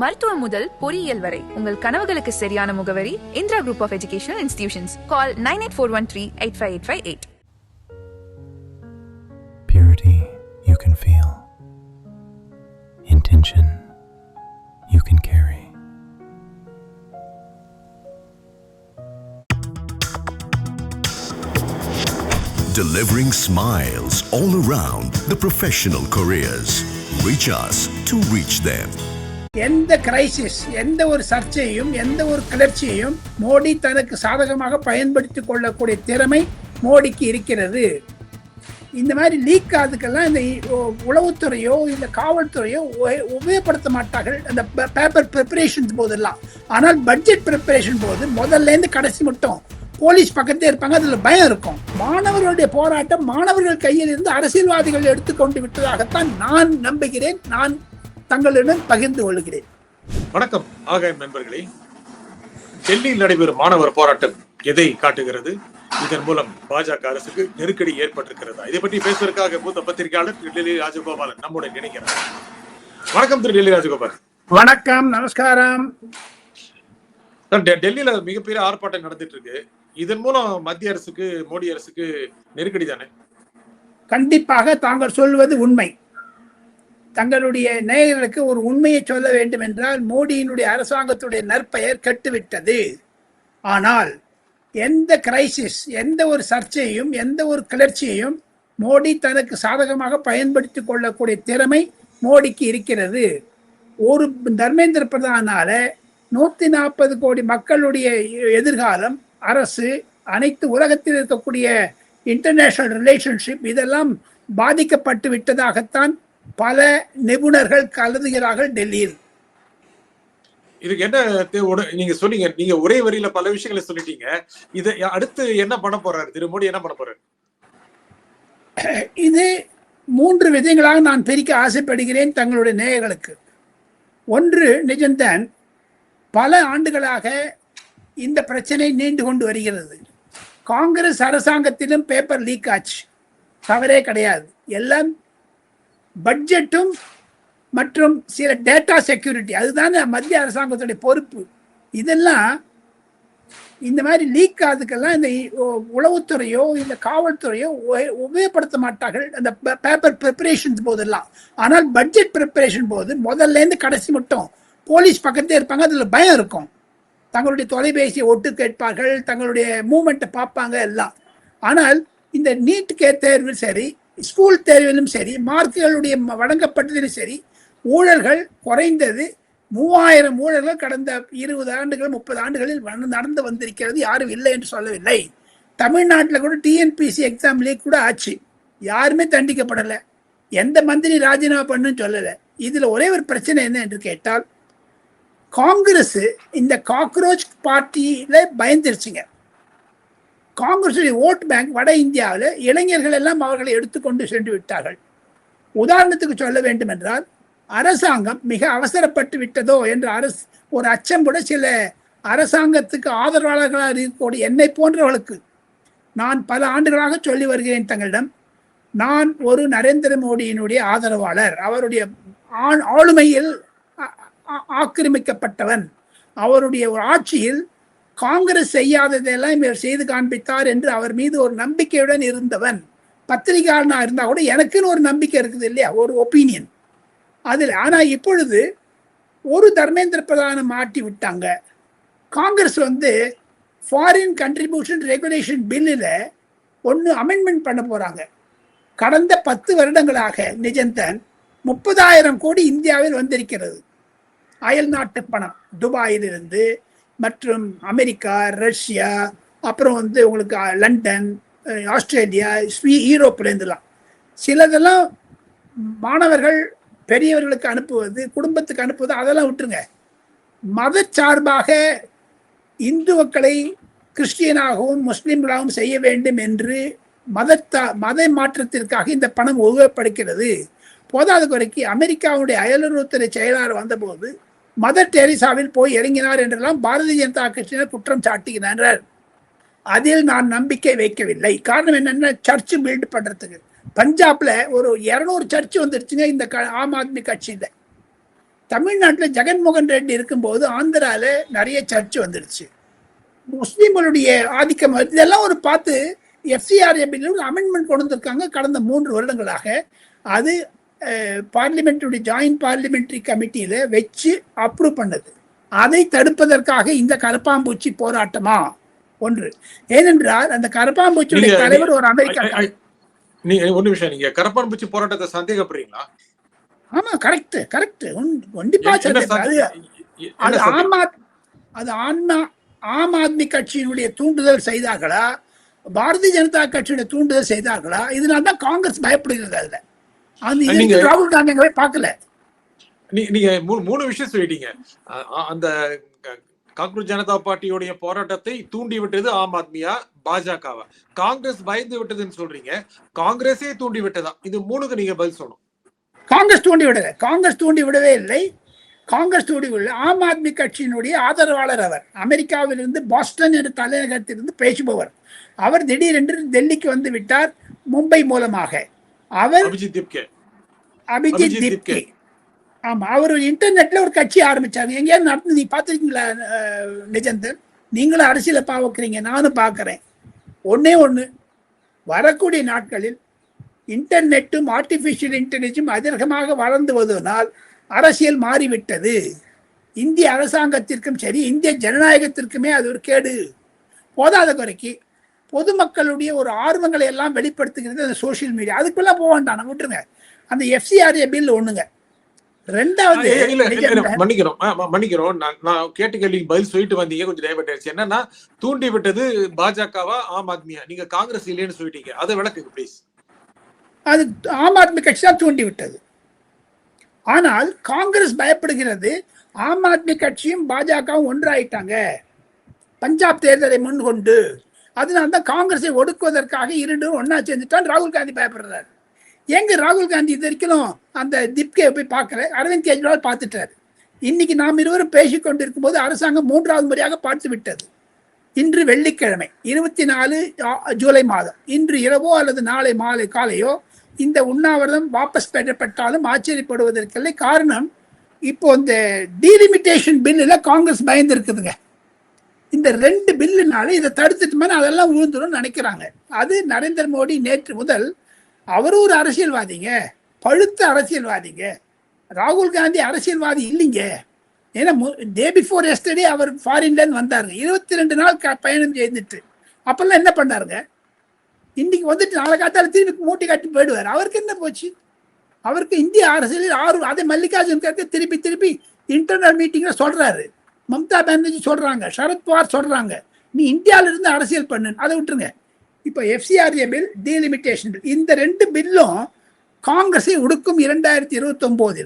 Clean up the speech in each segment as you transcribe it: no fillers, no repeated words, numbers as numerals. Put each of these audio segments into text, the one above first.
மருத்துவம் முதல் பொறியியல் வரை உங்கள் கனவுகளுக்கு சரியான முகவரி Indira group of educational institutions. Call 9841385858. Purity you can feel. Intention you can carry. Delivering smiles all around the professional careers. Reach us to reach them. எந்த கிரைசிஸ், எந்த ஒரு சர்ச்சையும், எந்த ஒரு கிளர்ச்சியையும் மோடி தனக்கு சாதகமாக பயன்படுத்திக் கொள்ளக்கூடிய திறமை மோடிக்கு இருக்கிறது. இந்த மாதிரி லீக் ஆகுதுக்கெல்லாம் இந்த உளவுத்துறையோ இந்த காவல்துறையோ உபயோகப்படுத்த மாட்டார்கள் அந்த பேப்பர் ப்ரிப்பரேஷன் போதெல்லாம். ஆனால் பட்ஜெட் ப்ரிப்பரேஷன் போது முதல்ல இருந்து கடைசி மட்டும் போலீஸ் பக்கத்தே இருப்பாங்க. அதுல பயம் இருக்கும். மாணவர்களுடைய போராட்டம் மாணவர்கள் கையில் இருந்து அரசியல்வாதிகள் எடுத்துக்கொண்டு விட்டதாகத்தான் நான் நம்புகிறேன். நான் தங்களுடன் பகிர்ந்து கொள்கிறேன். வணக்கம் ஆகாயம் நண்பர்களே. டெல்லியில் நடைபெறும் மாணவர் போராட்டம் எதை காட்டுகிறது? இதன் மூலம் பாஜக அரசுக்கு நெருக்கடி ஏற்பட்டிருக்கிறதா? இதை பற்றி பேசுவதற்காக மூத்த பத்திரிகையாளர் திரு டெல்லி ராஜகோபாலன் நம்முடன் இணைக்கிறார். வணக்கம் திரு டெல்லி ராஜகோபாலன். வணக்கம், நமஸ்காரம். டெல்லியில மிகப்பெரிய ஆர்ப்பாட்டம் நடந்துட்டு இருக்கு. இதன் மூலம் மத்திய அரசுக்கு, மோடி அரசுக்கு நெருக்கடி தானே? கண்டிப்பாக தாங்கள் சொல்வது உண்மை. தங்களுடைய நேயர்களுக்கு ஒரு உண்மையை சொல்ல வேண்டும் என்றால் மோடியினுடைய அரசாங்கத்துடைய நற்பெயர் கெட்டுவிட்டது. ஆனால் எந்த கிரைசிஸ், எந்த ஒரு சர்ச்சையும், எந்த ஒரு கிளர்ச்சியையும் மோடி தனக்கு சாதகமாக பயன்படுத்திக் கொள்ளக்கூடிய திறமை மோடிக்கு இருக்கிறது. ஒரு தர்மேந்திர பிரதானால 140 கோடி மக்களுடைய எதிர்காலம், அரசு, அனைத்து உலகத்தில் இருக்கக்கூடிய இன்டர்நேஷனல் ரிலேஷன்ஷிப் இதெல்லாம் பாதிக்கப்பட்டு விட்டதாகத்தான் பல நிபுணர்கள் கருதுகிறார்கள் டெல்லியில். இதுக்கு என்ன நீங்க சொன்னீங்க, நீங்க ஒரே வரியில பல விஷயங்களை சொல்லிட்டீங்க. இதை அடுத்து என்ன பண்ண போறாரு திரு மோடி? என்ன பண்ண போறாரு? இது 3 விதங்களாக நான் பிரிக்க ஆசைப்படுகிறேன் தங்களுடைய நேயர்களுக்கு. ஒன்று, நிஜம்தான் பல ஆண்டுகளாக இந்த பிரச்சனை நீண்டு கொண்டு வருகிறது. காங்கிரஸ் அரசாங்கத்திலும் பேப்பர் லீக் ஆச்சு, தவறே கிடையாது. எல்லாம் பட்ஜெட்டும் மற்றும் சில டேட்டா செக்யூரிட்டி, அதுதான் மத்திய அரசாங்கத்துடைய பொறுப்பு. இதெல்லாம் இந்த மாதிரி லீக் ஆகுதுக்கெல்லாம் இந்த உளவுத்துறையோ இந்த காவல்துறையோ உபயோகப்படுத்த மாட்டார்கள் அந்த பேப்பர் ப்ரிப்பரேஷன் போதெல்லாம். ஆனால் பட்ஜெட் ப்ரிப்பரேஷன் போது முதல்ல இருந்து கடைசி மட்டும் போலீஸ் பக்கத்தே இருப்பாங்க. அதுல பயம் இருக்கும். தங்களுடைய தொலைபேசியை ஒட்டு கேட்பார்கள், தங்களுடைய மூமெண்ட்டை பார்ப்பாங்க எல்லாம். ஆனால் இந்த நீட் தேர்வில் சரி, ஸ்கூல் தேர்விலும் சரி, மார்க்குகளுடைய வழங்கப்பட்டதிலும் சரி, ஊழல்கள் குறைந்தது 3000 ஊழல்கள் கடந்த 20 ஆண்டுகள் 30 ஆண்டுகளில் நடந்து வந்திருக்கிறது. யாரும் இல்லை என்று சொல்லவில்லை. தமிழ்நாட்டில் கூட டிஎன்பிசி எக்ஸாம் லீக் கூட ஆச்சு, யாருமே தண்டிக்கப்படலை. எந்த மந்திரி ராஜினாமா பண்ணுன்னு சொல்லலை. இதுல ஒரே ஒரு பிரச்சனை என்ன என்று கேட்டால், காங்கிரஸ் இந்த காக்ரோச் பார்ட்டியில பயந்துருச்சுங்க. காங்கிரஸுடைய ஓட் பேங்க் வட இந்தியாவில் இளைஞர்கள் எல்லாம் அவர்களை எடுத்துக்கொண்டு சென்று விட்டார்கள். உதாரணத்துக்கு சொல்ல வேண்டும் என்றால், அரசாங்கம் மிக அவசரப்பட்டு விட்டதோ என்ற ஒரு அச்சம் கூட சில அரசாங்கத்துக்கு ஆதரவாளர்களாக இருக்கக்கூடிய என்னை போன்றவர்களுக்கு நான் பல ஆண்டுகளாக சொல்லி வருகிறேன் தங்களிடம். நான் ஒரு நரேந்திர மோடியினுடைய ஆதரவாளர். அவருடைய ஆளுமையில் ஆக்கிரமிக்கப்பட்டவன். அவருடைய ஒரு ஆட்சியில் காங்கிரஸ் செய்யாததெல்லாம் இவர் செய்து காண்பித்தார் என்று அவர் மீது ஒரு நம்பிக்கையுடன் இருந்தவன். பத்திரிகையாளனா இருந்தா கூட எனக்குன்னு ஒரு நம்பிக்கை இருக்குது இல்லையா, ஒரு ஒப்பீனியன் அதில். ஆனா இப்பொழுது ஒரு தர்மேந்திர பிரதானம் மாட்டி விட்டாங்க. காங்கிரஸ் ஃபாரின் கண்ட்ரிபியூஷன் ரெகுலேஷன் பில்லில் ஒன்று அமெண்ட்மெண்ட் பண்ண போறாங்க. கடந்த 10 வருடங்களாக நிஜம்தான் 30,000 கோடி இந்தியாவில் வந்திருக்கிறது. அயல் நாட்டு பணம், துபாயிலிருந்து மற்றும் அமெரிக்கா, ரஷ்யா, அப்புறம் உங்களுக்கு லண்டன், ஆஸ்திரேலியா, யூரோப்லேருந்துலாம். சிலதெல்லாம் மாணவர்கள் பெரியவர்களுக்கு அனுப்புவது, குடும்பத்துக்கு அனுப்புவது, அதெல்லாம் விட்டுருங்க. மத சார்பாக இந்து மக்களை கிறிஸ்டியனாகவும் முஸ்லிம்களாகவும் செய்ய வேண்டும் என்று மத மாற்றத்திற்காக இந்த பணம் உபயோகப்படுகிறது. போதாத குறைக்கு அமெரிக்காவுடைய அயலுறவுத்துறை செயலாளர் வந்தபோது மதர் டெரிசாவில் போய் இறங்கினார் என்றெல்லாம் பாரதிய ஜனதா கட்சியினர் குற்றம் சாட்டுகிறார்கள். அதில் நான் நம்பிக்கை வைக்கவில்லை. காரணம் என்னன்னா, சர்ச் பில்ட் பண்றதுக்கு பஞ்சாப்ல ஒரு 200 சர்ச் வந்துருச்சுங்க இந்த ஆம் ஆத்மி கட்சியில. தமிழ்நாட்டில் ஜெகன்மோகன் ரெட்டி இருக்கும்போது ஆந்திரால நிறைய சர்ச் வந்துடுச்சு. முஸ்லீம்களுடைய ஆதிக்கம் இதெல்லாம் ஒரு பார்த்து எஃப்சிஆர்ஏ பில்லில் அமெண்ட்மெண்ட் கொண்டு வந்திருக்காங்க கடந்த 3 வருடங்களாக. அது பார்லிமெண்ட்டுடைய ஜாயிண்ட் பார்லிமெண்டரி கமிட்டியில வச்சு அப்ரூவ் பண்ணது. அதை தடுப்பதற்காக இந்த கரப்பாம்பூச்சி போராட்டமா ஒன்று. ஏனென்றால் அந்த கரப்பாம்பூச்சியுடைய தலைவர் ஒரு அமெரிக்கா. ஒரு நிமிஷம், நீங்க கரப்பான்பூச்சி போராட்டத்தை சந்தேகப்படுறீங்களா? ஆமா, கரெக்ட் கண்டிப்பா. அது ஆம் ஆத்மி கட்சியினுடைய தூண்டுதல் செய்தார்களா, பாரதிய ஜனதா கட்சியுடைய தூண்டுதல் செய்தார்களா? இதனால்தான் காங்கிரஸ் பயப்படுகிறது. அதுல அந்த ராகுல் காந்தி பார்க்கல. நீங்க 3 விஷயம் சொல்லிட்டீங்க. அந்த காங்கிரஸ் ஜனதா பார்ட்டியோடைய போராட்டத்தை தூண்டி விட்டது ஆம் ஆத்மியா, பாஜகவா? காங்கிரஸ் பயந்து விட்டதுன்னு சொல்றீங்க, காங்கிரஸே தூண்டி விட்டதா? இது 3க்கு நீங்க பதில் சொல்லணும். காங்கிரஸ் தூண்டி விடவே இல்லை. ஆம் ஆத்மி கட்சியினுடைய ஆதரவாளர் அவர். அமெரிக்காவிலிருந்து பாஸ்டன் என்ற தலைநகரத்திலிருந்து பேசுபவர் அவர். திடீரென்று டெல்லிக்கு வந்து விட்டார் மும்பை மூலமாக. அவர் அபிஜித் திப்கே. ஆமா, அவர் இன்டர்நெட்ல ஒரு கட்சி ஆரம்பிச்சாங்க. எங்கேயாவது நடந்து நீ பாத்திருக்கீங்களா நிஜந்தன்? நீங்களும் அரசியல பாக்குறீங்க, நானும் பாக்குறேன். ஒண்ணு வரக்கூடிய நாட்களில் இன்டர்நெட்டும் ஆர்டிபிஷியல் இன்டெலிஜென்ஸும் அதிகமாக வளர்ந்து வருவதனால் அரசியல் மாறிவிட்டது. இந்திய அரசாங்கத்திற்கும் சரி, இந்திய ஜனநாயகத்திற்குமே அது ஒரு கேடு. போதாத குறைக்கு பொதுமக்களுடைய ஒரு ஆர்வங்களை எல்லாம் வெளிப்படுத்துகிறது அந்த சோசியல் மீடியா. அதுக்குள்ள போக வேண்டாம், நம்ம விட்டுருங்க. அந்த எஃப்சிஆர்ஏ பில் ஒண்ணுங்க. ரெண்டாவது, மன்னிக்கிறோம், நான் கேட்ட கேள்விக்கு பதில் சொல்லிட்டு வந்தீங்க, கொஞ்சம் டைவர்ட் ஆயிடுச்சு. என்னன்னா, தூண்டி விட்டது பாஜகவா ஆம் ஆத்மியா? நீங்க காங்கிரஸ் இல்லைன்னு சொல்லிட்டீங்க, அதை விளக்குங்க ப்ளீஸ். அது ஆம் ஆத்மி கட்சி தான் தூண்டி விட்டது. ஆனால் காங்கிரஸ் பயப்படுகிறது. ஆம் ஆத்மி கட்சியும் பாஜகவும் ஒன்றாயிட்டாங்க பஞ்சாப் தேர்தலை முன்கொண்டு. அதனால்தான் காங்கிரஸை ஒடுக்குவதற்காக 2 ஒன்னா சேர்ந்துட்டான். ராகுல் காந்தி பயப்படுறாரு. எங்க ராகுல் காந்தி இது வரைக்கும் அந்த திப்கே போய் பார்க்கல, அரவிந்த் கெஜ்ரிவால் பார்த்துட்டாரு. இன்னைக்கு நாம் இருவரும் பேசிக் கொண்டிருக்கும் போது அரசாங்கம் 3வது முறையாக பார்த்து விட்டது. இன்று வெள்ளிக்கிழமை 24 ஜூலை மாதம், இன்று இரவோ அல்லது நாளை மாலை காலையோ இந்த உண்ணாவிரதம் வாபஸ் பெறப்பட்டாலும் ஆச்சரியப்படுவதற்கில்லை. காரணம், இப்போ இந்த டீலிமிட்டேஷன் பில்லுல காங்கிரஸ் பயந்து இருக்குதுங்க. இந்த 2 பில்லுனால இதை தடுத்துட்டு அதெல்லாம் விழுந்துடும் நினைக்கிறாங்க. அது நரேந்திர மோடி நேற்று முதல், அவரும் ஒரு அரசியல்வாதிங்க, பழுத்த அரசியல்வாதிங்க. ராகுல் காந்தி அரசியல்வாதி இல்லைங்க. ஏன்னா டே பிஃபோர் எஸ்டர்டே அவர் ஃபாரின்ல வந்தாருங்க. 22 நாள் பயணம் செய்துட்டு அப்பெல்லாம் என்ன பண்ணாருங்க? இன்னைக்கு வந்துட்டு நாளை காத்தால திரும்பி மூட்டை கட்டி போயிடுவார். அவருக்கு என்ன போச்சு? அவருக்கு இந்திய அரசியலில் அதே மல்லிகார்ஜுன் கர்கே திருப்பி இன்டர்னல் மீட்டிங்ல சொல்றாரு. மம்தா பானர்ஜி சொல்றாங்க, சரத்பவார் சொல்றாங்க, நீ இந்தியாவில இருந்து அரசியல் பண்ணு. அதை விட்டுருங்க. இப்போ எஃப்சிஆர்ஏ பில், டீலிமிட்டேஷன் பில், இந்த 2 பில்லும் காங்கிரஸை ஒடுக்கும் 2029.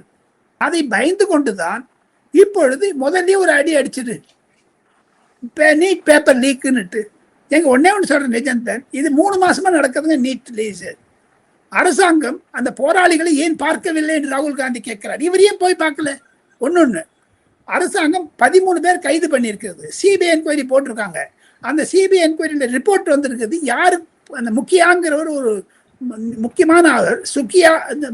அதை பயந்து கொண்டுதான் இப்பொழுது முதல்ல ஒரு அடி அடிச்சது நீட் பேப்பர் லீக்குன்னுட்டு. எங்க ஒன்னே ஒன்று சொல்றேன் நிஜந்தன், இது 3 மாசமா நடக்குதுங்க நீட் லீஸ். அரசாங்கம் அந்த போராளிகளை ஏன் பார்க்கவில்லை என்று ராகுல் காந்தி கேட்கிறார். இவர் ஏன் போய் பார்க்கல? ஒன்னொன்னு, அரசாங்கம் 13 பேர் கைது பண்ணியிருக்கிறது. சிபிஐ என்கொயரி போட்டிருக்காங்க. அந்த சிபிஐ என்கொயரியில் ரிப்போர்ட் வந்திருக்குது. யாரு அந்த முக்கியாங்கிறவர், ஒரு முக்கியமான அவர்,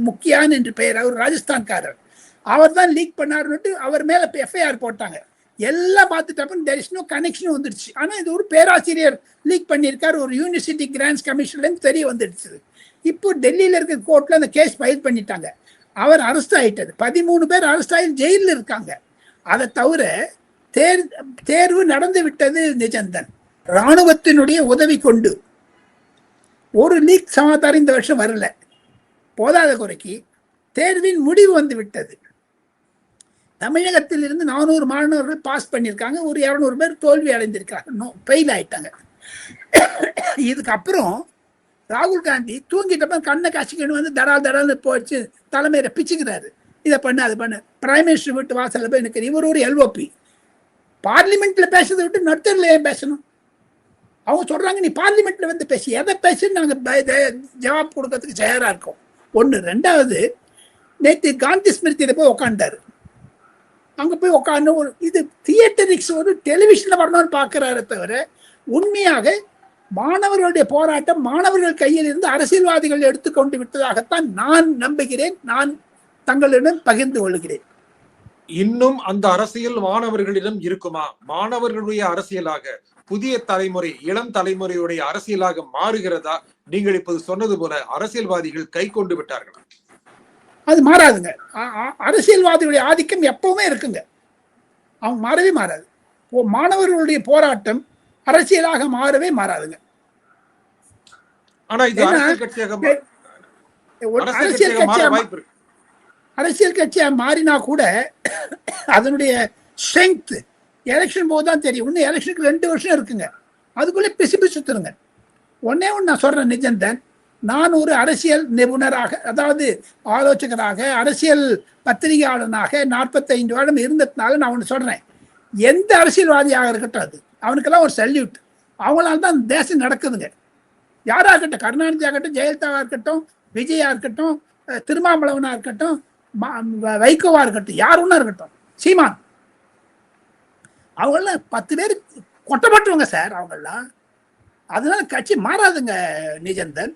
முக்கியான் என்று பெயர், அவர் ராஜஸ்தான்காரர். அவர் தான் லீக் பண்ணாருன்னுட்டு அவர் மேல எஃப்ஐஆர் போட்டாங்க. எல்லாம் பார்த்துட்டப்ப தேர் இஸ் நோ கனெக்ஷன் வந்துடுச்சு. ஆனா இது ஒரு பேராசிரியர் லீக் பண்ணியிருக்காரு, ஒரு யூனிவர்சிட்டி கிராண்ட்ஸ் கமிஷன்ல இருந்து தெரிய வந்துடுச்சு. இப்போ டெல்லியில இருக்க கோர்ட்ல அந்த கேஸ் ஃபைல் பண்ணிட்டாங்க. அவர் அரெஸ்ட் ஆயிட்டாரு. 13 பேர் அரெஸ்ட் ஆகி ஜெயிலில் இருக்காங்க. அதை தவிர தேர்வு நடந்து விட்டது நிஜந்தன். இராணுவத்தினுடைய உதவி கொண்டு ஒரு லீக் சமாதானம் இந்த வருஷம் வரல. போதாத குறைக்கு தேர்வின் முடிவு வந்து விட்டது. தமிழகத்தில் இருந்து 400 மாணவர்கள் பாஸ் பண்ணியிருக்காங்க. ஒரு 200 பேர் தோல்வி அடைந்திருக்காங்க, ஃபெயில் ஆயிட்டாங்க. இதுக்கப்புறம் ராகுல் காந்தி தூங்கிட்டப்ப கண்ணை காட்சிக்கணும் வந்து தடால்னு போச்சு தலைமையில பிச்சுக்கிறாரு. இதை பண்ணு, அது பண்ணு. பிரைம் மினிஸ்டர் வீட்டு வாசல்ல போய் எனக்கு இவர் ஒரு எல்ஓபி. பார்லிமெண்ட்ல பேசுறதை விட்டு நடுத்தரில் ஏன் பேசணும்? அவங்க சொல்றாங்க நீ பார்லிமெண்ட்ல வந்து பேசி, எதை பேசுன்னு நாங்க ஜவாப் கொடுக்கறதுக்கு தயாரா இருக்கோம். ஒண்ணு. ரெண்டாவது, நேற்று காந்தி ஸ்மிருதியில போய் உக்காண்டாரு. அங்க போய் உட்காந்து ஒரு இது தியேட்டரிக்ஸ், ஒரு டெலிவிஷன்ல வரணும்னு பாக்குறாரு தவிர உண்மையாக மாணவர்களுடைய போராட்டம் மாணவர்கள் கையில் இருந்து அரசியல்வாதிகள் எடுத்துக்கொண்டு விட்டதாகத்தான் நான் நம்புகிறேன். நான் தங்களிடம் பகிர்ந்து கொள்கிறேன். இன்னும் அந்த அரசியல் மாணவர்களிடம் இருக்குமா? மாணவர்களுடைய அரசியலாக புதிய தலைமுறை, இளம் தலைமுறையுடைய அரசியலாக மாறுகிறதா? நீங்கள் இப்போது சொன்னது போல அரசியல்வாதிகள் கை கொண்டு விட்டார்களா? அது மாறாதுங்க. அரசியல்வாதிகளுடைய ஆதிக்கம் எப்பவுமே இருக்குங்க, அவங்க மாறவே மாறாது. மாணவர்களுடைய போராட்டம் அரசியலாக மாறவே மாறாதுங்க. ஆனா இது அரசியல் கட்சியா மாறினா கூட அதனுடைய ஸ்ட்ரென்த் எலெக்ஷன் போதுதான் தெரியும். இன்னும் எலெக்ஷனுக்கு 2 வருஷம் இருக்குங்க, அதுக்குள்ளே பிசிபி சுத்துருங்க. ஒன்னே ஒன்று நான் சொல்றேன் நிஜந்தன், நான் ஒரு அரசியல் நிபுணராக, அதாவது ஆலோசகராக, அரசியல் பத்திரிகையாளனாக 45 வருடம் இருந்ததுனால நான் ஒன்று சொல்றேன், எந்த அரசியல்வாதியாக இருக்கட்டும் அது அவனுக்கெல்லாம் ஒரு சல்யூட். அவங்களால தான் தேசம் நடக்குதுங்க. யாரா இருக்கட்டும், கருணாநிதியாக இருக்கட்டும், ஜெயலலிதாவா இருக்கட்டும், விஜயா இருக்கட்டும், திருமாவளவனா இருக்கட்டும், வைகோவா இருக்கட்டும், யாருன்னா இருக்கட்டும், சீமான், அவங்களாம் 10 பேர் கொட்டப்பட்டவங்க சார் அவங்கெல்லாம். அதனால கட்சி மாறாதுங்க நிஜந்தன்.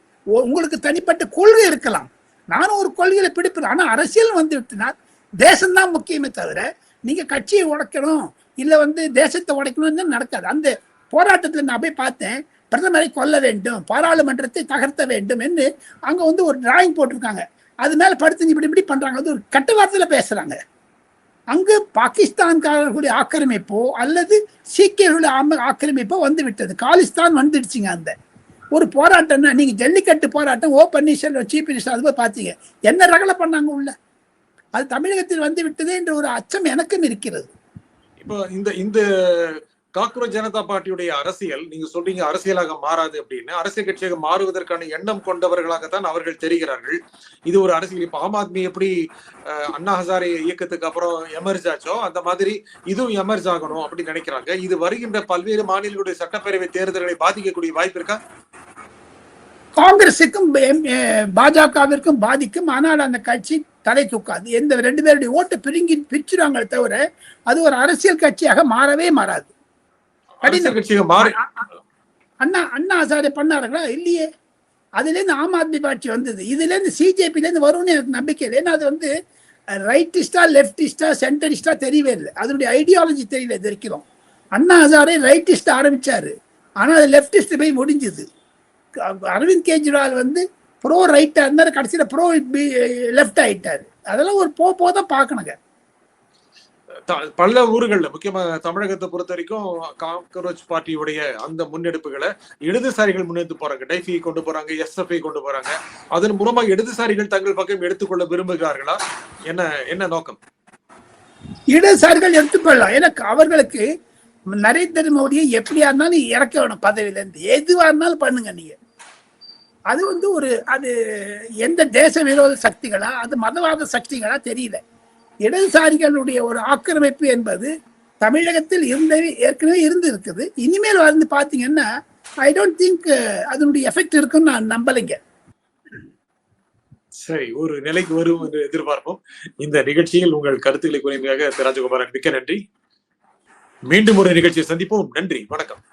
உங்களுக்கு தனிப்பட்ட கொள்கை இருக்கலாம், நானும் ஒரு கொள்கையில பிடிப்பேன். ஆனா அரசியல் வந்து விட்டுனால் தேசம்தான் முக்கியமே தவிர நீங்க கட்சியை உடைக்கணும் இல்ல தேசத்தை உடைக்கணும்னு நடக்காது. அந்த போராட்டத்துல நான் போய் பார்த்தேன், பிரதமரை கொல்ல வேண்டும், பாராளுமன்றத்தை தகர்த்த வேண்டும் என்று அங்க ஒரு டிராயிங் போட்டிருக்காங்க. அது மேல படுத்து இப்படி பண்றாங்க. அது ஒரு கட்ட வார்த்தையில பேசுறாங்க. அங்கு பாகிஸ்தான்காரர்களுடைய ஆக்கிரமிப்போ அல்லது சீக்கியர்களுடைய ஆக்கிரமிப்போ வந்து விட்டது, காலிஸ்தான் வந்துடுச்சுங்க. அந்த ஒரு போராட்டம்னா நீங்க ஜல்லிக்கட்டு போராட்டம், ஓ பன்னீர்செல்வம் சீஃப் மினிஸ்டர் அது போய் பார்த்தீங்க, என்ன ரகலை பண்ணாங்க உள்ள. அது தமிழகத்தில் வந்து விட்டது என்ற ஒரு அச்சம் எனக்கும் இருக்கிறது. இப்போ இந்த காக்ரோச் ஜனதா பார்ட்டியுடைய அரசியல், நீங்க சொல்றீங்க அரசியலாக மாறாது அப்படின்னு, அரசியல் கட்சியாக மாறுவதற்கான எண்ணம் கொண்டவர்களாகத்தான் அவர்கள் தெரிகிறார்கள். இது ஒரு அரசியல். இப்ப ஆம் ஆத்மி எப்படி அண்ணா ஹசாரே இயக்கத்துக்கு அப்புறம் எமர்ஜ் ஆச்சோ அந்த மாதிரி இதுவும் எமர்ஜ் ஆகணும் அப்படின்னு நினைக்கிறாங்க. இது வருகின்ற பல்வேறு மாநிலங்களுடைய சட்டப்பேரவை தேர்தல்களை பாதிக்கக்கூடிய வாய்ப்பு இருக்கா? காங்கிரசுக்கும் பாஜகவிற்கும் பாதிக்கும், ஆனால் அந்த கட்சி தலை தூக்காது. எந்த 2 பேருடைய ஓட்டு பிரிச்சுறாங்களே தவிர அது ஒரு அரசியல் கட்சியாக மாறவே மாறாது. அண்ணா ஹசாரே பண்ணாருங்களா? இல்லையே. அதுல இருந்து ஆம் ஆத்மி பார்ட்டி வந்தது, இதுல இருந்து சிஜேபில இருந்து வரும்னு எனக்கு நம்பிக்கை இல்லை. ஏன்னா அது ரைட்டிஸ்டா லெப்டிஸ்டா சென்டரிஸ்டா தெரியவே இல்லை, அதனுடைய ஐடியாலஜி தெரியல. இது இருக்கிறோம் அண்ணா ஹசாரே ரைட்டிஸ்ட் ஆரம்பிச்சாரு, ஆனா அது லெப்டிஸ்ட் போய் முடிஞ்சது. அரவிந்த் கெஜ்ரிவால் ப்ரோ ரைட்டா இருந்தாரு, கடைசியில ப்ரோ லெப்ட் ஆயிட்டாரு. அதெல்லாம் ஒரு போதான் பார்க்கணுங்க. பல ஊர்கள்ல, முக்கியமா தமிழகத்தை பொறுத்த வரைக்கும் காக்ரோச் பார்ட்டியுடைய அந்த முன்னெடுப்புகளை இடதுசாரிகள் முன்னெடுத்து போறாங்க. டைஃபி கொண்டு போறாங்க, எஸ்எஃப்ஐ கொண்டு போறாங்க. அதன் மூலமா இடதுசாரிகள் தங்கள் பக்கம் எடுத்துக்கொள்ள விரும்புகிறார்களா? என்ன நோக்கம்? இடதுசாரிகள் எடுத்துக்கொள்ளலாம். எனக்கு அவர்களுக்கு நரேந்திர மோடியை எப்படியா இருந்தாலும் இறக்க வேணும் பதவியில இருந்து, எதுவா இருந்தாலும் பண்ணுங்க நீங்க. அது அது எந்த தேச விரோத சக்திகளா, அது மதவாத சக்திகளா தெரியல. இடதுசாரிகளுடைய ஒரு ஆக்கிரமிப்பு என்பது தமிழகத்தில் ஏற்கனவே இருந்து இருக்குது. இனிமேல் பாத்தீங்கன்னா ஐ டோன்ட் திங்க் அதனுடைய எஃபெக்ட் இருக்குன்னு நான் நம்பலைங்க. சரி, ஒரு நிலைக்கு வரும் என்று எதிர்பார்ப்போம். இந்த நிகழ்ச்சியில் உங்கள் கருத்துக்களை கூறியமையாக ராஜகோபாலன் மிக்க நன்றி. மீண்டும் ஒரு நிகழ்ச்சியை சந்திப்போம். நன்றி, வணக்கம்.